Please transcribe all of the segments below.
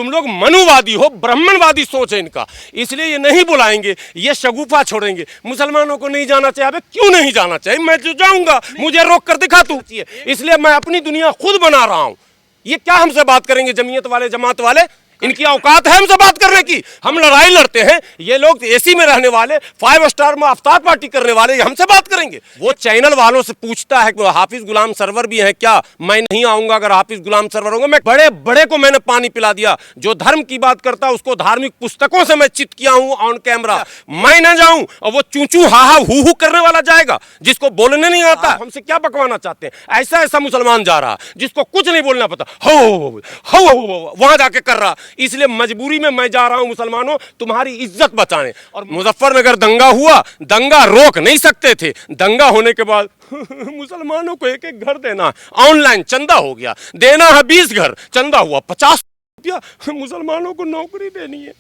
तुम लोग मनुवादी हो, ब्राह्मणवादी सोच है इनका, इसलिए ये नहीं बुलाएंगे, ये शगुफा छोड़ेंगे। मुसलमानों को नहीं जाना चाहिए। अबे क्यों नहीं जाना चाहिए? मैं तो जाऊंगा, मुझे रोक कर दिखा तू, इसलिए मैं अपनी दुनिया खुद बना रहा हूं। ये क्या हमसे बात करेंगे जमीयत वाले, जमात वाले? इनकी औकात है हमसे बात करने की? हम लड़ाई लड़ते हैं, ये लोग एसी में रहने वाले, 5 स्टार में अफ्तार पार्टी करने वाले, ये हमसे बात करेंगे? वो चैनल वालों से पूछता है कि हाफिज गुलाम सरवर भी हैं क्या? मैं नहीं आऊंगा अगर हाफिज गुलाम सरवर होंगे। मैं बड़े बड़े को मैंने पानी पिला दिया, जो धर्म की बात करता है उसको धार्मिक पुस्तकों से मैं चित किया हूं ऑन कैमरा। मैं ना जाऊं और वो चूचू हाहा हू करने वाला जाएगा, जिसको बोलने नहीं आता। हमसे क्या बकवाना चाहते हैं? ऐसा ऐसा मुसलमान जा रहा जिसको कुछ नहीं बोलना पता, हो वहां जाके कर रहा। इसलिए मजबूरी में मैं जा रहा हूं मुसलमानों, तुम्हारी इज्जत बचाने। और मुजफ्फरनगर दंगा हुआ, दंगा रोक नहीं सकते थे। दंगा होने के बाद मुसलमानों को एक एक घर देना, ऑनलाइन चंदा हो गया, देना है 20 घर, चंदा हुआ 50 रुपया। मुसलमानों को नौकरी देनी है,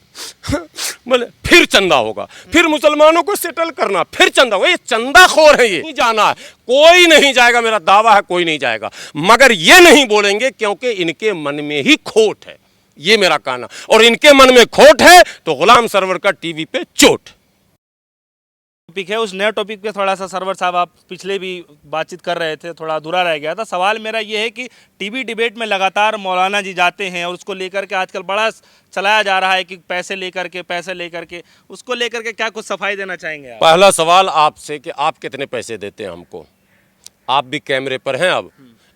बोले फिर चंदा होगा, फिर मुसलमानों को सेटल करना, फिर चंदा होगा। ये चंदाखोर है, ये नहीं जाना है, कोई नहीं जाएगा। मेरा दावा है कोई नहीं जाएगा, मगर ये नहीं बोलेंगे क्योंकि इनके मन में ही खोट है। ये मेरा कहना, और इनके मन में खोट है तो गुलाम सरवर का टीवी पे चोट। टॉपिक है, उस नए टॉपिक पे थोड़ा सा सरवर साहब आप पिछले भी बातचीत कर रहे थे, थोड़ा अधूरा रह गया था। सवाल मेरा ये है कि टीवी डिबेट में लगातार मौलाना जी जाते हैं और उसको लेकर के आजकल बड़ा चलाया जा रहा है कि पैसे लेकर के उसको लेकर के क्या कुछ सफाई देना चाहेंगे आप? पहला सवाल आपसे कि आप कितने पैसे देते हैं हमको? आप भी कैमरे पर हैं, अब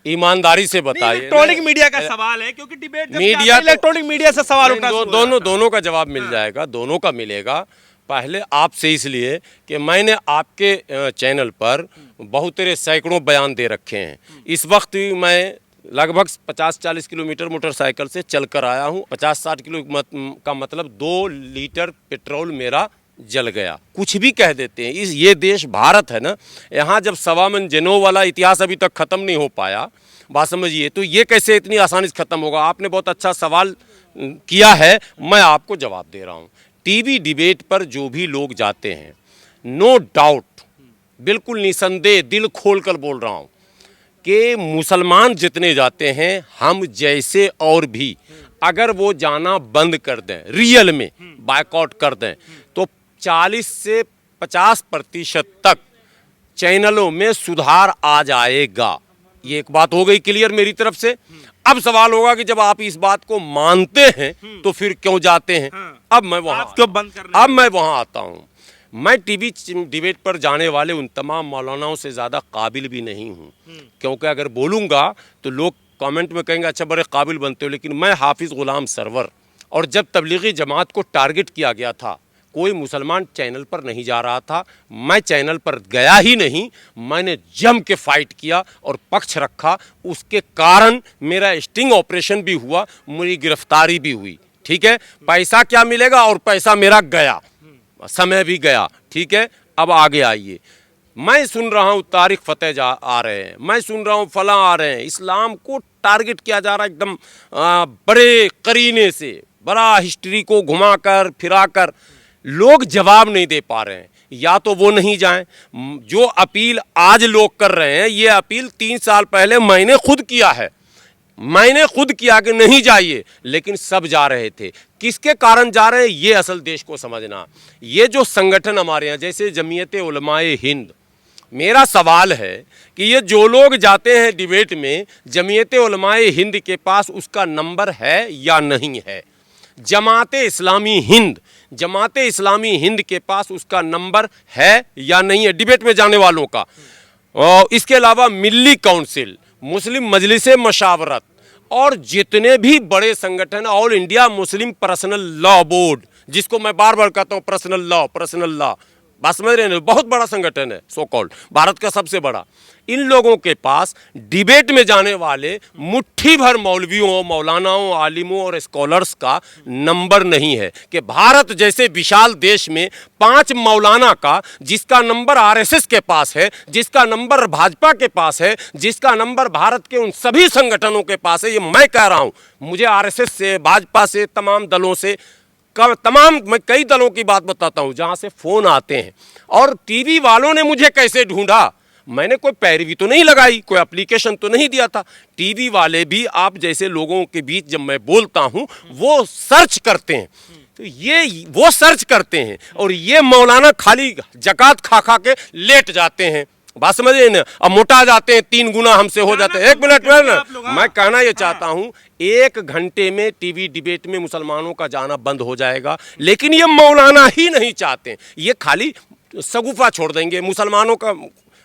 ईमानदारी से बताइए। इलेक्ट्रॉनिक मीडिया का सवाल है, क्योंकि डिबेट मीडिया, इलेक्ट्रॉनिक मीडिया से सवाल उठा, दोनों का जवाब मिल जाएगा, दोनों का मिलेगा। पहले आपसे इसलिए कि मैंने आपके चैनल पर बहुत तेरे सैकड़ों बयान दे रखे हैं। इस वक्त मैं लगभग 50-40 किलोमीटर मोटरसाइकिल से चल कर आया हूँ। 50-60 किलो का मतलब 2 लीटर पेट्रोल मेरा जल गया। कुछ भी कह देते हैं, ये देश भारत है ना, यहाँ जब 1.25 मन जनों वाला इतिहास अभी तक ख़त्म नहीं हो पाया, बात समझिए, तो ये कैसे इतनी आसानी से ख़त्म होगा? आपने बहुत अच्छा सवाल किया है, मैं आपको जवाब दे रहा हूँ। टीवी डिबेट पर जो भी लोग जाते हैं, नो डाउट, बिल्कुल निसंदेह, दिल खोल कर बोल रहा हूँ कि मुसलमान जितने जाते हैं, हम जैसे और भी अगर वो जाना बंद कर दें, रियल में बायकॉट कर दें, तो 40 से 50% तक चैनलों में सुधार आ जाएगा। ये एक बात हो गई क्लियर मेरी तरफ से। अब सवाल होगा कि जब आप इस बात को मानते हैं तो फिर क्यों जाते हैं? अब मैं वहां आता हूं। मैं टीवी डिबेट पर जाने वाले उन तमाम मौलानाओं से ज़्यादा काबिल भी नहीं हूं, क्योंकि अगर बोलूँगा तो लोग कमेंट में कहेंगे अच्छा बड़े काबिल बनते हो, लेकिन मैं हाफिज़ गुलाम सरवर, और जब तबलीगी जमात को टारगेट किया गया था, कोई मुसलमान चैनल पर नहीं जा रहा था, मैं चैनल पर गया ही नहीं, मैंने जम के फाइट किया और पक्ष रखा। उसके कारण मेरा स्टिंग ऑपरेशन भी हुआ, मेरी गिरफ्तारी भी हुई। ठीक है, पैसा क्या मिलेगा? और पैसा मेरा गया, समय भी गया। ठीक है, अब आगे आइए। मैं सुन रहा हूँ तारिक फतेह आ रहे हैं, मैं सुन रहा हूँ फलां आ रहे हैं। इस्लाम को टारगेट किया जा रहा है एकदम बड़े करीने से, बड़ा हिस्ट्री को घुमाकर फिराकर। लोग जवाब नहीं दे पा रहे हैं, या तो वो नहीं जाएं। जो अपील आज लोग कर रहे हैं, ये अपील 3 साल पहले मैंने खुद किया है, मैंने खुद किया कि नहीं जाइए, लेकिन सब जा रहे थे। किसके कारण जा रहे हैं, ये असल देश को समझना। ये जो संगठन हमारे यहाँ जैसे जमीयत उलमाए हिंद, मेरा सवाल है कि ये जो लोग जाते हैं डिबेट में, जमीयत उलमाए हिंद के पास उसका नंबर है या नहीं है? जमात इस्लामी हिंद के पास उसका नंबर है या नहीं है डिबेट में जाने वालों का? और इसके अलावा मिल्ली काउंसिल, मुस्लिम मजलिस मशावरत और जितने भी बड़े संगठन, all India Muslim personal law board, जिसको मैं बार बार कहता हूँ पर्सनल लॉ, बात समझ रहे हैं, बहुत बड़ा संगठन है, सो कॉल्ड भारत का सबसे बड़ा। इन लोगों के पास डिबेट में जाने वाले मुट्ठी भर मौलवियों, मौलानाओं, आलिमों और स्कॉलर्स का नंबर नहीं है कि भारत जैसे विशाल देश में 5 मौलाना का, जिसका नंबर आरएसएस के पास है, जिसका नंबर भाजपा के पास है, जिसका नंबर भारत के उन सभी संगठनों के पास है। ये मैं कह रहा हूँ, मुझे आरएसएस से, भाजपा से, तमाम दलों से, मैं कई दलों की बात बताता हूं जहां से फोन आते हैं। और टीवी वालों ने मुझे कैसे ढूंढा, मैंने कोई पैरवी तो नहीं लगाई, कोई एप्लीकेशन तो नहीं दिया था। टीवी वाले भी आप जैसे लोगों के बीच जब मैं बोलता हूं वो सर्च करते हैं, तो ये वो सर्च करते हैं और ये मौलाना खाली जकात खा खा के लेट जाते हैं। बात समझे ना, अब मोटा जाते हैं, 3 गुना हमसे हो जाते हैं। 1 मिनट में ना, मैं कहना ये चाहता हूं 1 घंटे में टीवी डिबेट में मुसलमानों का जाना बंद हो जाएगा, लेकिन ये मौलाना ही नहीं चाहते, ये खाली सगुफा छोड़ देंगे।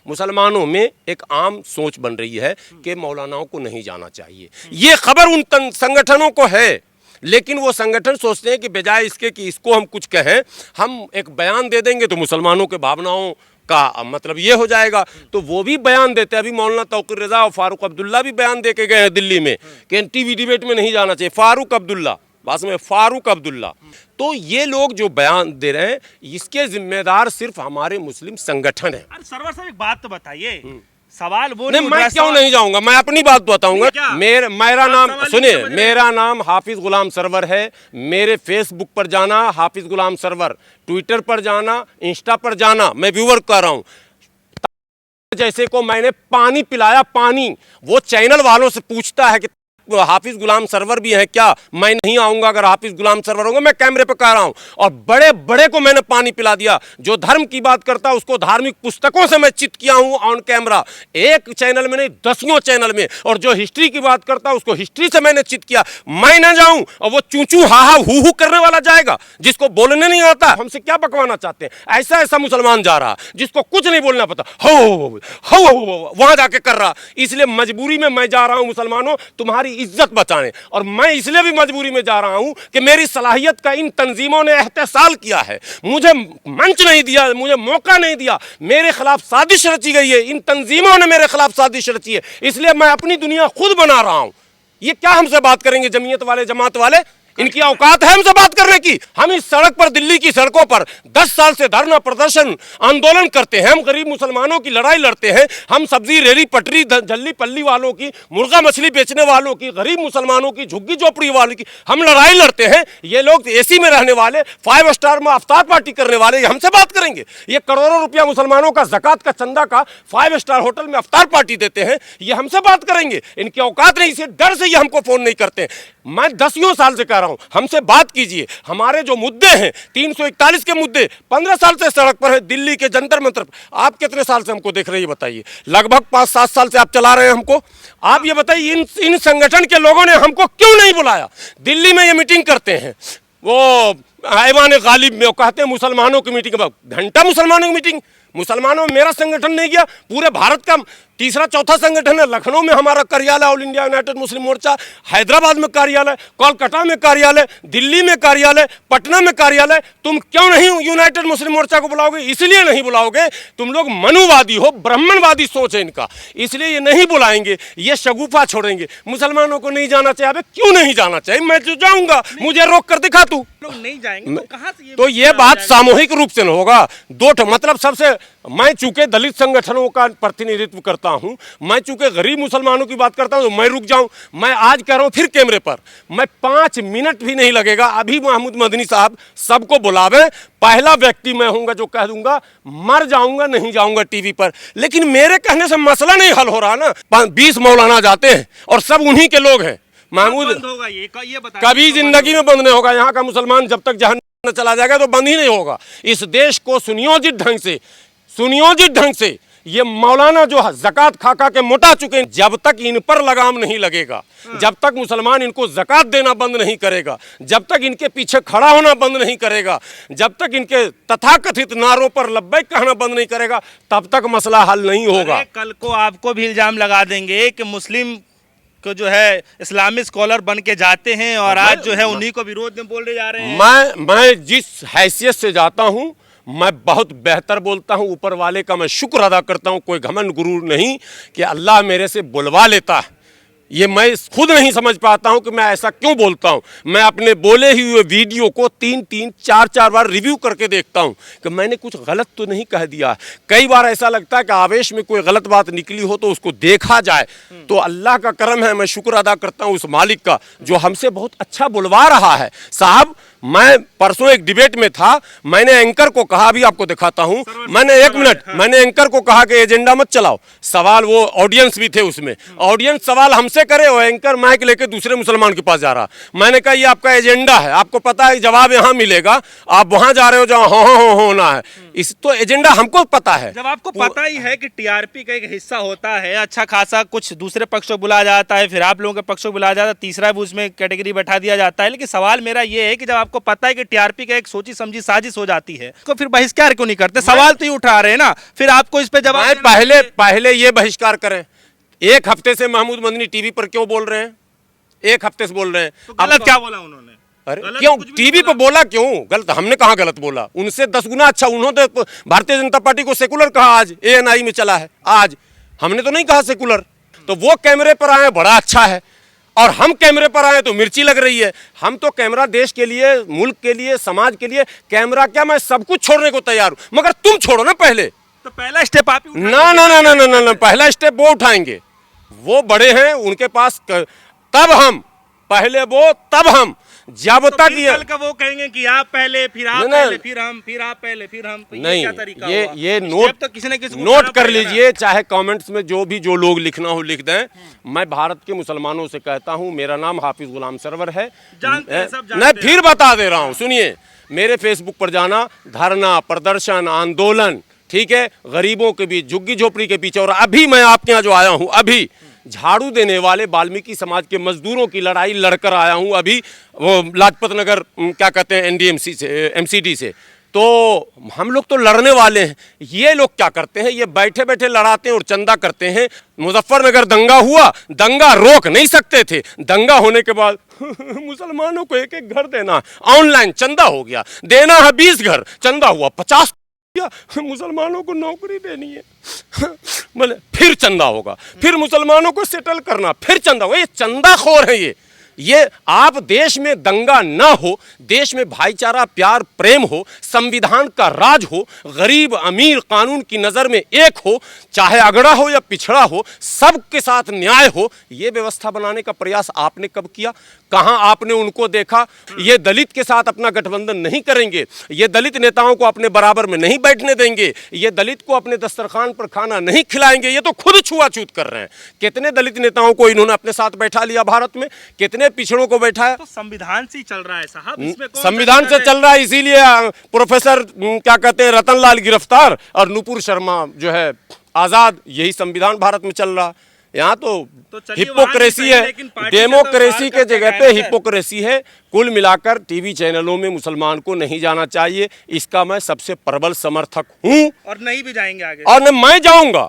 मुसलमानों में एक आम सोच बन रही है कि मौलानाओं को नहीं जाना चाहिए। ये खबर उन संगठनों को है, लेकिन वो संगठन सोचते हैं कि बजाय इसके कि इसको हम कुछ कहें, हम एक बयान दे देंगे तो मुसलमानों के भावनाओं का मतलब ये हो जाएगा, तो वो भी बयान देते हैं। अभी मौलाना तौकीर रजा और फारूक अब्दुल्ला भी बयान दे के गए हैं दिल्ली में कि टीवी डिबेट में नहीं जाना चाहिए। फारूक अब्दुल्ला, बात में फारूक अब्दुल्ला। तो ये लोग जो बयान दे रहे हैं, इसके जिम्मेदार सिर्फ हमारे मुस्लिम संगठन है। अरे सरवर साहब एक बात तो बताइए, सवाल वो नहीं, मैं क्यों नहीं जाऊंगा, मैं अपनी बात बताऊंगा। मेरा नाम सुनिए, मेरा नाम हाफिज गुलाम सरवर है। मेरे फेसबुक पर जाना हाफिज गुलाम सरवर, ट्विटर पर जाना, इंस्टा पर जाना, मैं व्यूअर कर रहा हूं। जैसे को मैंने पानी पिलाया, पानी, वो चैनल वालों से पूछता है कि हाफिज गुलाम सरवर भी है क्या, मैं नहीं आऊंगा अगर हाफिज गुलाम सरवर होंगे, मैं कैमरे पे कह रहा हूं। और बड़े बड़े को मैंने पानी पिला दिया, जो धर्म की बात करता उसको धार्मिक पुस्तकों से मैं चित किया हूं ऑन कैमरा, एक चैनल में नहीं 10 चैनल में। और जो हिस्ट्री की बात करता उसको हिस्ट्री से मैंने चित किया। मैं ना जाऊं और वो चूचू हाहा हु करने वाला जाएगा, जिसको बोलने नहीं आता, हमसे क्या बकवाना चाहते हैं। ऐसा ऐसा मुसलमान जा रहा जिसको कुछ नहीं बोलना पता, हो वहां जाके कर रहा। इसलिए मजबूरी में मैं जा रहा हूं मुसलमानों तुम्हारी इज्जत बचाने, और मैं इसलिए भी मजबूरी में जा रहा हूं कि मेरी सलाहियत का इन तंजीमों ने एहतसाल किया है, मुझे मंच नहीं दिया, मुझे मौका नहीं दिया, मेरे खिलाफ साजिश रची गई है, इन तंजीमों ने मेरे खिलाफ साजिश रची है, इसलिए मैं अपनी दुनिया खुद बना रहा हूं। ये क्या हमसे बात करेंगे जमीयत वाले, जमात वाले, इनकी औकात है हमसे बात करने की? हम इस सड़क पर, दिल्ली की सड़कों पर 10 साल से धरना प्रदर्शन आंदोलन करते हैं, हम गरीब मुसलमानों की लड़ाई लड़ते हैं, हम सब्जी रेरी पटरी जल्ली पल्ली वालों की, मुर्गा मछली बेचने वालों की, गरीब मुसलमानों की, झुग्गी झोपड़ी वालों की हम लड़ाई लड़ते हैं। ये लोग एसी में रहने वाले, 5 स्टार में अफ्तार पार्टी करने वाले, ये हमसे बात करेंगे? ये करोड़ों रुपया मुसलमानों का ज़कात का चंदा का 5 स्टार होटल में अफ्तार पार्टी देते हैं, ये हमसे बात करेंगे? इनकी औकात नहीं, इसे डर से ये हमको फोन नहीं करते। मैं 10 साल से कह रहा हूं हमसे बात कीजिए। हमारे जो मुद्दे हैं 341 के मुद्दे 15 साल से सड़क पर है, दिल्ली के जंतर मंतर। आप कितने साल से हमको देख रहे हैं बताइए? लगभग 5-7 साल से आप चला रहे हैं हमको। आप ये बताइए इन संगठन के लोगों ने हमको क्यों नहीं बुलाया? दिल्ली में ये मीटिंग करते हैं, वो ऐवान गालिब में, वो कहते हैं मुसलमानों की मीटिंग, घंटा मुसलमानों की मीटिंग। मुसलमानों में मेरा संगठन नहीं गया, पूरे भारत का तीसरा चौथा संगठन है। लखनऊ में हमारा कार्यालय, ऑल इंडिया यूनाइटेड मुस्लिम मोर्चा, हैदराबाद में कार्यालय, कोलकाता में कार्यालय, दिल्ली में कार्यालय, पटना में कार्यालय। तुम क्यों नहीं यूनाइटेड मुस्लिम मोर्चा को बुलाओगे? इसलिए नहीं बुलाओगे, तुम लोग मनुवादी हो, ब्राह्मणवादी सोच है इनका, इसलिए ये नहीं बुलाएंगे, ये शगुफा छोड़ेंगे। मुसलमानों को नहीं जाना चाहिए। अबे क्यों नहीं जाना चाहिए? मैं तो जाऊंगा, मुझे रोक कर दिखा तू। लोग नहीं जाएंगे तो कहां से? तो ये बात सामूहिक रूप से न होगा। मतलब सबसे, मैं चूंकि दलित संगठनों का प्रतिनिधित्व करता हूं, मैं चूंकि गरीब मुसलमानों की बात करता हूं, तो मैं रुक जाऊं। मैं आज कह रहा हूं फिर कैमरे पर, मैं 5 मिनट भी नहीं लगेगा, अभी महमूद मदनी साहब सबको बुलावे, पहला व्यक्ति मैं हूंगा जो कह दूंगा मर जाऊंगा, नहीं जाऊंगा टीवी पर। लेकिन मेरे कहने से मसला नहीं हल हो रहा ना। 20 मौलाना जाते हैं और सब उन्हीं के लोग हैं। महमूद, होगा ये कभी जिंदगी में बंद नहीं होगा। यहाँ का मुसलमान जब तक जहन्नम में चला जाएगा तो बंद ही नहीं होगा। इस देश को सुनियोजित ढंग से ये मौलाना जो ज़कात खा खा के मोटा चुके हैं, जब तक इन पर लगाम नहीं लगेगा, जब तक मुसलमान इनको ज़कात देना बंद नहीं करेगा, जब तक इनके पीछे खड़ा होना बंद नहीं करेगा, जब तक इनके तथाकथित नारों पर लब्बैक कहना बंद नहीं करेगा, तब तक मसला हल नहीं होगा। कल को आपको भी इल्जाम लगा देंगे कि मुस्लिम को जो है इस्लामिक स्कॉलर बन के जाते हैं और आज जो है उन्हीं को विरोध में बोलने जा रहे हैं। मैं जिस हैसियत से जाता हूं, मैं बहुत बेहतर बोलता हूं। ऊपर वाले का मैं शुक्र अदा करता हूं, कोई घमंड गुरूर नहीं कि अल्लाह मेरे से बुलवा लेता है। ये मैं खुद नहीं समझ पाता हूं कि मैं ऐसा क्यों बोलता हूं। मैं अपने बोले हुए वीडियो को 3-3, 4-4 बार रिव्यू करके देखता हूं कि मैंने कुछ गलत तो नहीं कह दिया। कई बार ऐसा लगता है कि आवेश में कोई गलत बात निकली हो तो उसको देखा जाए। तो अल्लाह का करम है, मैं शुक्र अदा करता हूं उस मालिक का जो हमसे बहुत अच्छा बुलवा रहा है। साहब मैं परसों एक डिबेट में था, मैंने एंकर को कहा, अभी आपको दिखाता हूं, मैंने एक मिनट, मैंने एंकर को कहा कि एजेंडा मत चलाओ, सवाल वो ऑडियंस भी थे उसमें, ऑडियंस सवाल हमसे करे और एंकर माइक लेके दूसरे मुसलमान के पास जा रहा। मैंने कहा ये आपका एजेंडा है, आपको पता है जवाब यहां मिलेगा, आप वहां जा रहे हो जहां हो होना है, इस तो एजेंडा हमको पता है। जब आपको पता ही है कि टीआरपी का एक हिस्सा होता है, अच्छा खासा कुछ दूसरे पक्ष को बुलाया जाता है, फिर आप लोगों के पक्ष को बुलाया जाता है, तीसरा भी उसमें कैटेगरी बैठा दिया जाता है, लेकिन सवाल मेरा ये है कि जब आपको पता है कि टीआरपी का एक सोची समझी साजिश हो जाती है तो फिर बहिष्कार क्यों नहीं करते? सवाल तो ही उठा रहे हैं ना, फिर आपको इस पे जवाब मैं पहले ये बहिष्कार करें। एक हफ्ते से महमूद मदनी टीवी पर क्यों बोल रहे हैं, एक हफ्ते से बोल रहे हैं, तो गलत क्या बोला उन्होंने? अरे क्यों टीवी पे बोला, क्यों गलत? हमने कहा गलत बोला, उनसे 10 गुना अच्छा। उन्होंने भारतीय जनता पार्टी को सेकुलर कहा, आज एएनआई में चला है, आज हमने तो नहीं कहा सेकुलर। तो वो कैमरे पर आए, बड़ा अच्छा है, और हम कैमरे पर आए तो मिर्ची लग रही है। हम तो कैमरा देश के लिए, मुल्क के लिए, समाज के लिए, कैमरा क्या मैं सब कुछ छोड़ने को तैयार हूं, मगर तुम छोड़ो ना पहले। तो पहला स्टेप आप ही ना ना ना ना ना ना ना, पहला स्टेप वो उठाएंगे, वो बड़े हैं, उनके पास तब हम, पहले वो तब हम, जब तो तक कल का वो कहेंगे कि आप पहले, फिर आप पहले, फिर हम, फिर आप पहले, फिर हम, तो नहीं, क्या तरीका ये हुआ? ये स्टेप नोट तो किसी न किसी को नोट उठाना कर पड़ेगा ना। लीजिए, चाहे कमेंट्स में जो लोग लिखना हो लिख दें। मैं भारत के मुसलमानों से कहता हूं, मेरा नाम हाफिज गुलाम सरवर है, जानते हैं, सब जानते मैं हैं। फिर बता दे रहा हूं, सुनिए, मेरे फेसबुक पर जाना, धरना, प्रदर्शन, आंदोलन, ठीक है, गरीबों के बीच, झुग्गी झोपड़ी के पीछे, और अभी मैं आपके यहाँ जो आया हूं, अभी झाड़ू देने वाले वाल्मीकि समाज के मजदूरों की लड़ाई लड़कर आया हूं, अभी वो लाजपत नगर, क्या कहते हैं, एनडीएमसी से, एमसीडी से। तो हम लोग तो लड़ने वाले हैं, ये लोग क्या करते हैं, ये बैठे बैठे लड़ाते हैं और चंदा करते हैं। मुजफ्फरनगर दंगा हुआ, दंगा रोक नहीं सकते थे, दंगा होने के बाद मुसलमानों को एक एक घर देना, ऑनलाइन चंदा हो गया, देना है 20 घर, चंदा हुआ 50, मुसलमानों को नौकरी देनी है, बोले फिर चंदा होगा, फिर मुसलमानों को सेटल करना, फिर चंदा होगा। ये चंदाखोर है। ये आप देश में दंगा ना हो, देश में भाईचारा, प्यार, प्रेम हो, संविधान का राज हो, गरीब अमीर कानून की नज़र में एक हो, चाहे अगड़ा हो या पिछड़ा हो, सबके साथ न्याय हो, ये व्यवस्था बनाने का प्रयास आपने कब किया? कहां आपने उनको देखा? ये दलित के साथ अपना गठबंधन नहीं करेंगे, ये दलित नेताओं को अपने बराबर में नहीं बैठने देंगे, ये दलित को अपने दस्तरखान पर खाना नहीं खिलाएंगे, ये तो खुद छुआछूत कर रहे हैं। कितने दलित नेताओं को इन्होंने अपने साथ बैठा लिया भारत में, कितने पिछड़ों को बैठाया? तो संविधान से ही चल रहा है साहब, इसमें कौन संविधान से चल रहा है, इसीलिए प्रोफेसर क्या कहते हैं, रतनलाल गिरफ्तार और नुपुर शर्मा जो है आजाद, यही संविधान भारत में चल रहा। यहाँ तो चलिए हिपोक्रेसी वहाँ है, नहीं सही, लेकिन पार्टी से डेमोक्रेसी तो के बात जगह करके पे आए हैं। हिपोक्रेसी है। कुल मिलाकर टीवी चैनलों में मुसलमान को नहीं जाना चाहिए, इसका मैं सबसे प्रबल समर्थक हूँ, और नहीं भी जाएंगे आगे। और न मैं जाऊंगा,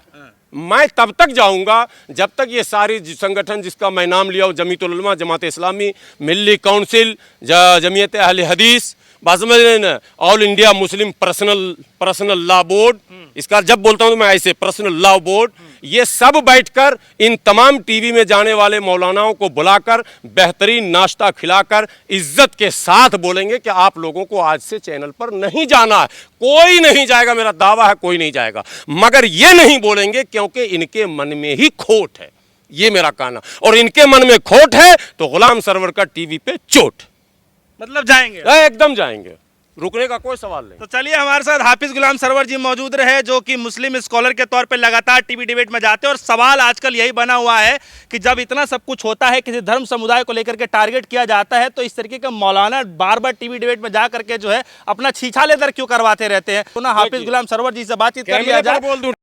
मैं तब तक जाऊंगा जब तक ये सारी संगठन जिसका मैं नाम लिया हूँ, जमीयतुल उलमा, जमात इस्लामी, मिल्ली काउंसिल, जमीयत अहले हदीस, all India Muslim personal law board, इसका जब बोलता हूं तो मैं ऐसे पर्सनल लॉ बोर्ड, ये सब बैठकर इन तमाम टीवी में जाने वाले मौलानाओं को बुलाकर बेहतरीन नाश्ता खिलाकर इज्जत के साथ बोलेंगे कि आप लोगों को आज से चैनल पर नहीं जाना है। कोई नहीं जाएगा, मेरा दावा है कोई नहीं जाएगा, मगर ये नहीं बोलेंगे क्योंकि इनके मन में ही खोट है, ये मेरा कहना। और इनके मन में खोट है तो गुलाम सरवर का टीवी पे चोट, मतलब जाएंगे, एकदम जाएंगे, रुकने का कोई सवाल नहीं। तो चलिए हमारे साथ हाफिज गुलाम सरवर जी मौजूद रहे, जो कि मुस्लिम स्कॉलर के तौर पे लगातार टीवी डिबेट में जाते हैं, और सवाल आजकल यही बना हुआ है कि जब इतना सब कुछ होता है, किसी धर्म समुदाय को लेकर के टारगेट किया जाता है, तो इस तरीके का मौलाना बार बार टीवी डिबेट में जा करके जो है अपना छीछा लेदर क्यों करवाते रहते हैं? तो ना हाफिज गुलाम सरवर जी से बातचीत कर लिया जाए, बोल दूं,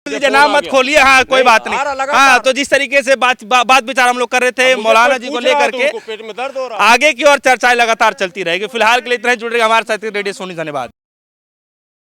नाम मत खोलिए, हाँ कोई बात नहीं। हाँ, तो जिस तरीके से बात विचार हम लोग कर रहे थे मौलाना जी को लेकर के, पेट में दर्द हो रहा है। आगे की और चर्चाएं लगातार चलती रहेगी। फिलहाल के लिए इतना ही, जुड़ रहे हमारे साथ रेडियो सोनी, धन्यवाद।